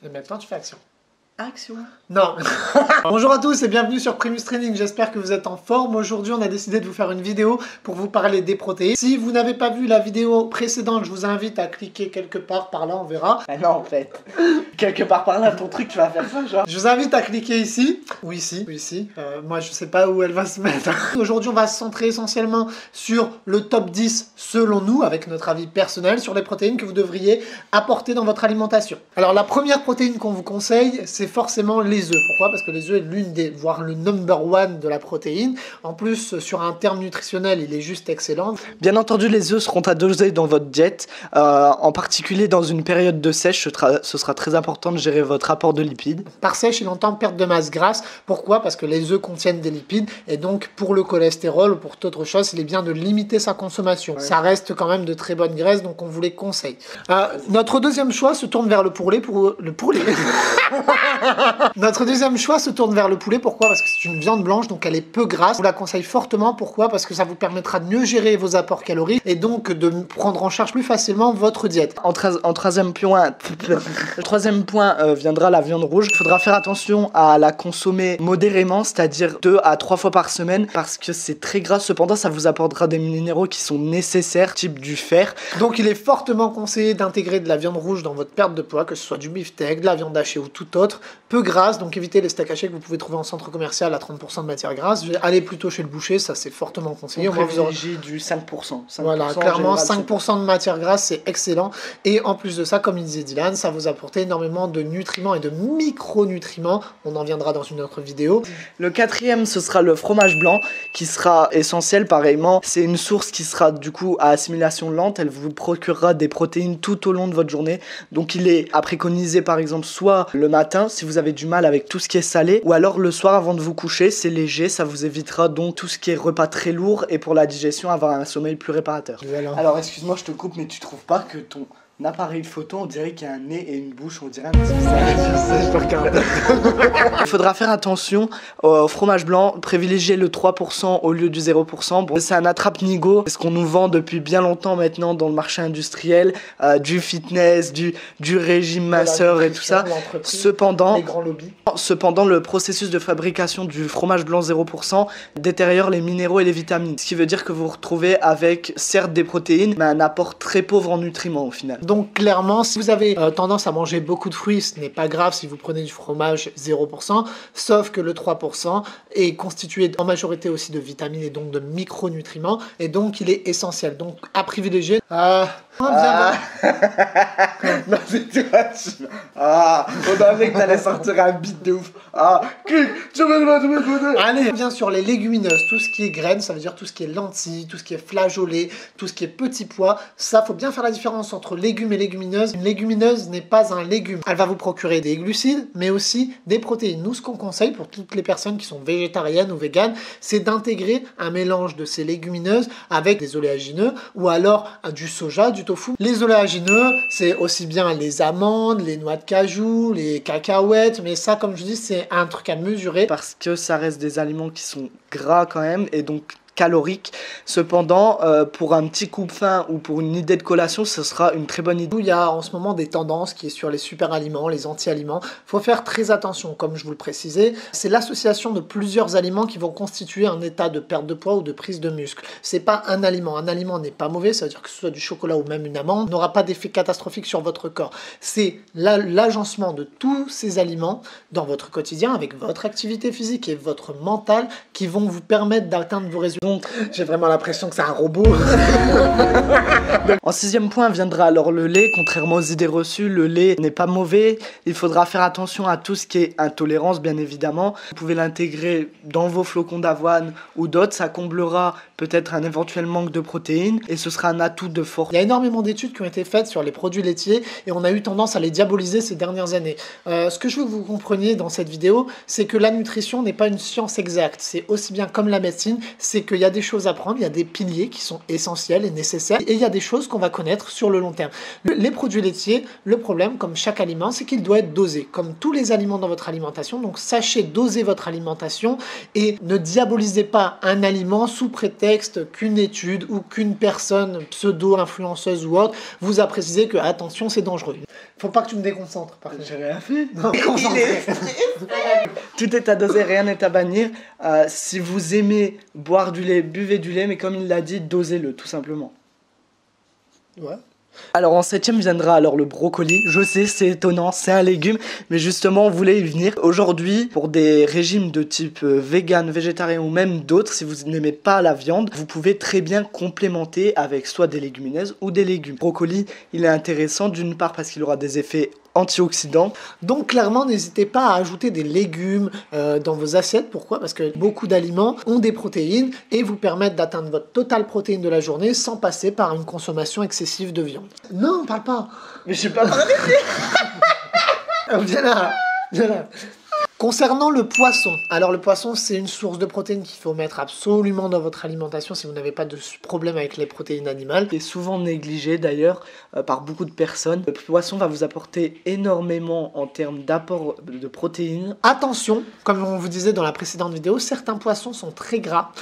Et maintenant, tu fais action. Action. Non. Bonjour à tous et bienvenue sur Primus Training, j'espère que vous êtes en forme. Aujourd'hui on a décidé de vous faire une vidéo pour vous parler des protéines. Si vous n'avez pas vu la vidéo précédente, je vous invite à cliquer quelque part par là, on verra. Ah non en fait, quelque part par là ton truc tu vas faire ça genre. Je vous invite à cliquer ici, ou ici, ou ici. Moi je sais pas où elle va se mettre. Aujourd'hui on va se centrer essentiellement sur le top 10 selon nous, avec notre avis personnel, sur les protéines que vous devriez apporter dans votre alimentation. Alors la première protéine qu'on vous conseille, c'est forcément les œufs. Pourquoi? Parce que les œufs est l'une des, voire le number one de la protéine. En plus, sur un terme nutritionnel, il est juste excellent. Bien entendu, les œufs seront à doser dans votre diète, en particulier dans une période de sèche. Ce sera très important de gérer votre apport de lipides. Par sèche, il entend perte de masse grasse. Pourquoi? Parce que les œufs contiennent des lipides et donc pour le cholestérol ou pour toute autre chose, il est bien de limiter sa consommation. Ouais. Ça reste quand même de très bonnes graisses, donc on vous les conseille. Notre deuxième choix se tourne vers le poulet. Notre deuxième choix se tourne vers le poulet. Pourquoi? Parce que c'est une viande blanche, donc elle est peu grasse. Je vous la conseille fortement. Pourquoi? Parce que ça vous permettra de mieux gérer vos apports caloriques et donc de prendre en charge plus facilement votre diète. En troisième point, le troisième point viendra la viande rouge. Il faudra faire attention à la consommer modérément, c'est-à-dire 2 à 3 fois par semaine, parce que c'est très gras. Cependant, ça vous apportera des minéraux qui sont nécessaires, type du fer. Donc il est fortement conseillé d'intégrer de la viande rouge dans votre perte de poids, que ce soit du beefsteak, de la viande hachée ou tout autre, peu grasse, donc évitez les steaks hachés que vous pouvez trouver en centre commercial à 30% de matière grasse. Allez plutôt chez le boucher, ça c'est fortement conseillé. On privilégie du 5%. Voilà, clairement 5% de matière grasse, c'est excellent. Et en plus de ça, comme il disait Dylan, ça vous apporte énormément de nutriments et de micronutriments. On en viendra dans une autre vidéo. Le quatrième, ce sera le fromage blanc, qui sera essentiel pareillement. C'est une source qui sera du coup à assimilation lente. Elle vous procurera des protéines tout au long de votre journée. Donc il est à préconiser par exemple soit le matin si vous avez du mal avec tout ce qui est salé, ou alors le soir avant de vous coucher. C'est léger, ça vous évitera donc tout ce qui est repas très lourd et pour la digestion avoir un sommeil plus réparateur. Alors excuse-moi, je te coupe, mais tu trouves pas que ton appareil photo, on dirait qu'il y a un nez et une bouche, on dirait un petit Il faudra faire attention au fromage blanc, privilégier le 3% au lieu du 0%. Bon, c'est un attrape-nigo, c'est ce qu'on nous vend depuis bien longtemps maintenant dans le marché industriel, du fitness, du régime minceur et tout ça. Cependant, le processus de fabrication du fromage blanc 0% détériore les minéraux et les vitamines. Ce qui veut dire que vous vous retrouvez avec certes des protéines, mais un apport très pauvre en nutriments au final. Donc clairement, si vous avez tendance à manger beaucoup de fruits, ce n'est pas grave si vous prenez du fromage 0%, sauf que le 3% est constitué en majorité aussi de vitamines et donc de micronutriments, et donc il est essentiel. Donc à privilégier... Non, c'est toi, on savait que t'allais sortir un beat de ouf. Allez, on vient sur les légumineuses, tout ce qui est graines, ça veut dire tout ce qui est lentilles, tout ce qui est flageolets, tout ce qui est petits pois. Ça, faut bien faire la différence entre légumes et légumineuses. Une légumineuse n'est pas un légume. Elle va vous procurer des glucides, mais aussi des protéines. Nous, ce qu'on conseille pour toutes les personnes qui sont végétariennes ou véganes, c'est d'intégrer un mélange de ces légumineuses avec des oléagineux ou alors du soja, du tofu. Les oléagineux, c'est aussi bien les amandes, les noix de cajou, les cacahuètes, mais ça, comme je dis, c'est un truc à mesurer. Parce que ça reste des aliments qui sont gras quand même, et donc calorique. Cependant, pour un petit coupe-faim ou pour une idée de collation, ce sera une très bonne idée. Il y a en ce moment des tendances qui est sur les super aliments, les anti-aliments. Il faut faire très attention, comme je vous le précisais. C'est l'association de plusieurs aliments qui vont constituer un état de perte de poids ou de prise de muscle. C'est pas un aliment. Un aliment n'est pas mauvais, ça veut dire que ce soit du chocolat ou même une amande, n'aura pas d'effet catastrophique sur votre corps. C'est l'agencement de tous ces aliments dans votre quotidien, avec votre activité physique et votre mental, qui vont vous permettre d'atteindre vos résultats. Donc, j'ai vraiment l'impression que c'est un robot. En sixième point viendra alors le lait. Contrairement aux idées reçues, le lait n'est pas mauvais. Il faudra faire attention à tout ce qui est intolérance, bien évidemment. Vous pouvez l'intégrer dans vos flocons d'avoine ou d'autres. Ça comblera peut-être un éventuel manque de protéines et ce sera un atout de force. Il y a énormément d'études qui ont été faites sur les produits laitiers et on a eu tendance à les diaboliser ces dernières années. Ce que je veux que vous compreniez dans cette vidéo, c'est que la nutrition n'est pas une science exacte. C'est aussi bien comme la médecine, c'est qu'il y a des choses à prendre, il y a des piliers qui sont essentiels et nécessaires et il y a des choses qu'on va connaître sur le long terme. Les produits laitiers, le problème, comme chaque aliment, c'est qu'il doit être dosé, comme tous les aliments dans votre alimentation. Donc sachez doser votre alimentation et ne diabolisez pas un aliment sous prétexte qu'une étude ou qu'une personne pseudo-influenceuse ou autre vous a précisé que attention, c'est dangereux. Faut pas que tu me déconcentres, par contre. J'ai rien fait. Non, concentré. Tout est à doser, rien n'est à bannir. Si vous aimez boire du lait, buvez du lait, mais comme il l'a dit, dosez-le, tout simplement. Ouais. Alors en 7ème viendra alors le brocoli. Je sais, c'est étonnant, c'est un légume, mais justement on voulait y venir. Aujourd'hui, pour des régimes de type vegan, végétarien ou même d'autres, si vous n'aimez pas la viande, vous pouvez très bien complémenter avec soit des légumineuses ou des légumes. Le brocoli, il est intéressant d'une part parce qu'il aura des effets antioxydants. Donc clairement, n'hésitez pas à ajouter des légumes dans vos assiettes. Pourquoi? Parce que beaucoup d'aliments ont des protéines et vous permettent d'atteindre votre total protéine de la journée sans passer par une consommation excessive de viande. Non, parle pas. Mais je sais pas parler. Viens là, viens là. Concernant le poisson, alors le poisson c'est une source de protéines qu'il faut mettre absolument dans votre alimentation si vous n'avez pas de problème avec les protéines animales. Et souvent négligé d'ailleurs par beaucoup de personnes. Le poisson va vous apporter énormément en termes d'apport de protéines. Attention, comme on vous disait dans la précédente vidéo, certains poissons sont très gras,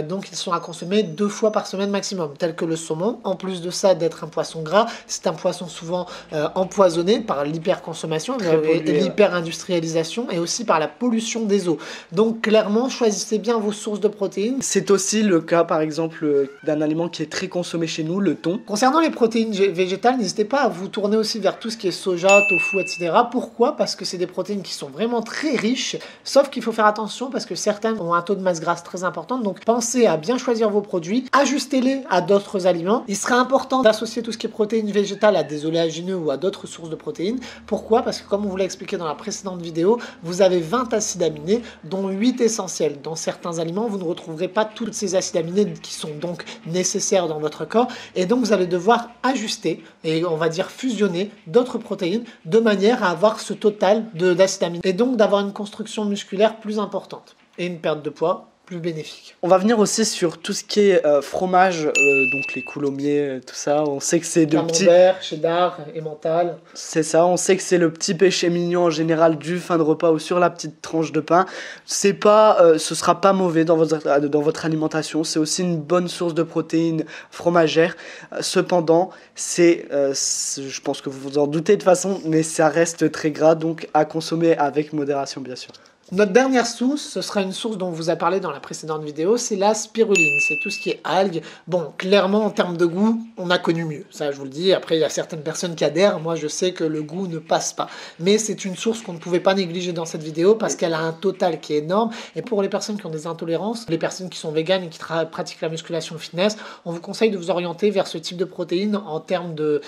donc ils sont à consommer 2 fois par semaine maximum, tel que le saumon. En plus de ça, d'être un poisson gras, c'est un poisson souvent empoisonné par l'hyperconsommation et l'hyper-industrialisation et aussi par la pollution des eaux. Donc clairement, choisissez bien vos sources de protéines. C'est aussi le cas par exemple d'un aliment qui est très consommé chez nous, le thon. Concernant les protéines végétales, n'hésitez pas à vous tourner aussi vers tout ce qui est soja, tofu, etc. Pourquoi? Parce que c'est des protéines qui sont vraiment très riches, sauf qu'il faut faire attention parce que certaines ont un taux de masse grasse très important, donc pensez à bien choisir vos produits, ajustez-les à d'autres aliments. Il sera important d'associer tout ce qui est protéines végétales à des oléagineux ou à d'autres sources de protéines. Pourquoi? Parce que comme on vous l'a expliqué dans la précédente vidéo, vous avez 20 acides aminés, dont 8 essentiels. Dans certains aliments, vous ne retrouverez pas tous ces acides aminés qui sont donc nécessaires dans votre corps, et donc vous allez devoir ajuster, et on va dire fusionner d'autres protéines, de manière à avoir ce total d'acides aminés, et donc d'avoir une construction musculaire plus importante, et une perte de poids plus bénéfique. On va venir aussi sur tout ce qui est fromage, donc les coulommiers, tout ça. On sait que c'est de petits... Camembert, cheddar, emmental. C'est ça, on sait que c'est le petit péché mignon en général du fin de repas ou sur la petite tranche de pain. C'est pas, ce sera pas mauvais dans votre alimentation. C'est aussi une bonne source de protéines fromagères. Cependant, je pense que vous vous en doutez de toute façon, mais ça reste très gras, donc à consommer avec modération bien sûr. Notre dernière source, ce sera une source dont on vous a parlé dans la précédente vidéo, c'est la spiruline. C'est tout ce qui est algues. Bon, clairement, en termes de goût, on a connu mieux. Ça, je vous le dis. Après, il y a certaines personnes qui adhèrent. Moi, je sais que le goût ne passe pas. Mais c'est une source qu'on ne pouvait pas négliger dans cette vidéo parce qu'elle a un total qui est énorme. Et pour les personnes qui ont des intolérances, les personnes qui sont véganes et qui pratiquent la musculation fitness, on vous conseille de vous orienter vers ce type de protéines en termes de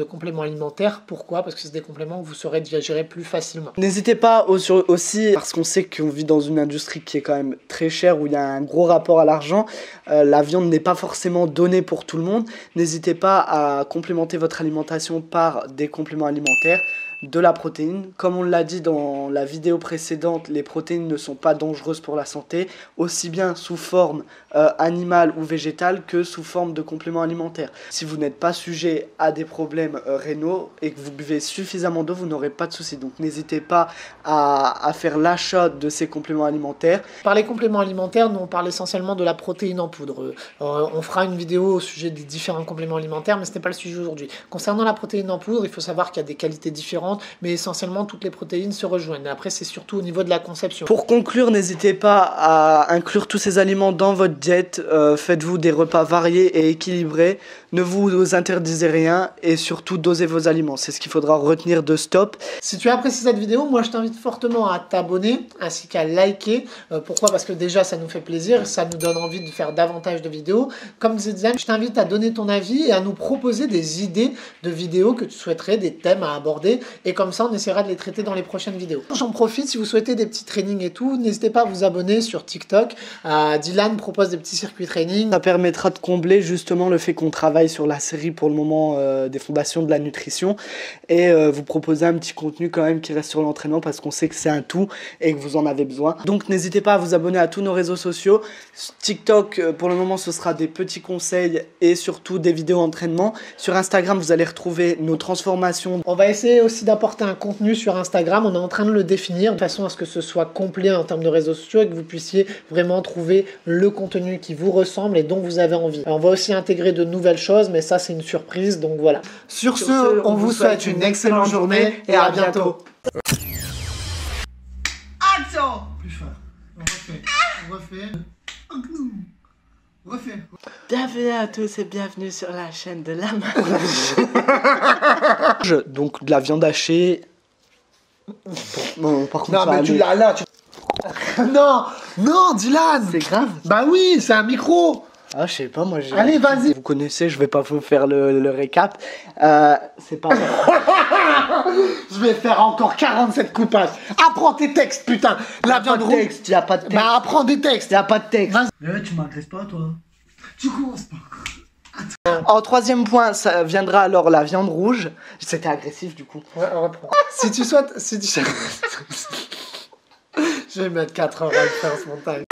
compléments alimentaires. Pourquoi? Parce que c'est des compléments que vous saurez digérer plus facilement. N'hésitez pas aussi, parce qu'on sait qu'on vit dans une industrie qui est quand même très chère, où il y a un gros rapport à l'argent, la viande n'est pas forcément donnée pour tout le monde. N'hésitez pas à complémenter votre alimentation par des compléments alimentaires, de la protéine. Comme on l'a dit dans la vidéo précédente, les protéines ne sont pas dangereuses pour la santé, aussi bien sous forme animale ou végétale que sous forme de compléments alimentaires. Si vous n'êtes pas sujet à des problèmes rénaux et que vous buvez suffisamment d'eau, vous n'aurez pas de soucis. Donc n'hésitez pas à faire l'achat de ces compléments alimentaires. Par les compléments alimentaires, nous on parle essentiellement de la protéine en poudre. On fera une vidéo au sujet des différents compléments alimentaires, mais ce n'est pas le sujet aujourd'hui. Concernant la protéine en poudre, il faut savoir qu'il y a des qualités différentes, mais essentiellement toutes les protéines se rejoignent. Après, c'est surtout au niveau de la conception. Pour conclure, n'hésitez pas à inclure tous ces aliments dans votre diète. Faites-vous des repas variés et équilibrés. Ne vous interdisez rien et surtout dosez vos aliments. C'est ce qu'il faudra retenir de Stop. Si tu as apprécié cette vidéo, moi je t'invite fortement à t'abonner ainsi qu'à liker. Pourquoi? Parce que déjà ça nous fait plaisir, ça nous donne envie de faire davantage de vidéos. Comme disait Diane, je t'invite à donner ton avis et à nous proposer des idées de vidéos que tu souhaiterais, des thèmes à aborder. Et comme ça, on essaiera de les traiter dans les prochaines vidéos. J'en profite, si vous souhaitez des petits trainings et tout, n'hésitez pas à vous abonner sur TikTok. Dylan propose des petits circuits training. Ça permettra de combler justement le fait qu'on travaille sur la série pour le moment des fondations de la nutrition et vous proposer un petit contenu quand même qui reste sur l'entraînement parce qu'on sait que c'est un tout et que vous en avez besoin. Donc n'hésitez pas à vous abonner à tous nos réseaux sociaux. TikTok, pour le moment, ce sera des petits conseils et surtout des vidéos entraînement. Sur Instagram, vous allez retrouver nos transformations. On va essayer aussi d'apporter un contenu sur Instagram. On est en train de le définir de façon à ce que ce soit complet en termes de réseaux sociaux et que vous puissiez vraiment trouver le contenu qui vous ressemble et dont vous avez envie. Alors, on va aussi intégrer de nouvelles choses chose, mais ça c'est une surprise, donc voilà. Sur ce, on vous souhaite une excellente journée et à bientôt. Action! Plus fort. On refait. Bienvenue à tous et bienvenue sur la chaîne de la Donc de la viande hachée. Bon, par contre, non, mais tu l'as là. Non, Dylan. C'est grave. Bah oui, c'est un micro. Ah, je sais pas, moi j'ai. Allez, vas-y. Vous connaissez, je vais pas vous faire le récap. C'est pas. Je vais faire encore 47 coupages. Apprends tes textes, putain. La viande rouge. Y a pas de texte. Bah, apprends des textes. Y a pas de texte. Mais tu m'agresses pas, toi. Tu commences pas. En troisième point, ça viendra alors la viande rouge. C'était agressif du coup. Ouais, on reprend. Si tu souhaites. Je vais mettre 4 heures à le faire ce montage.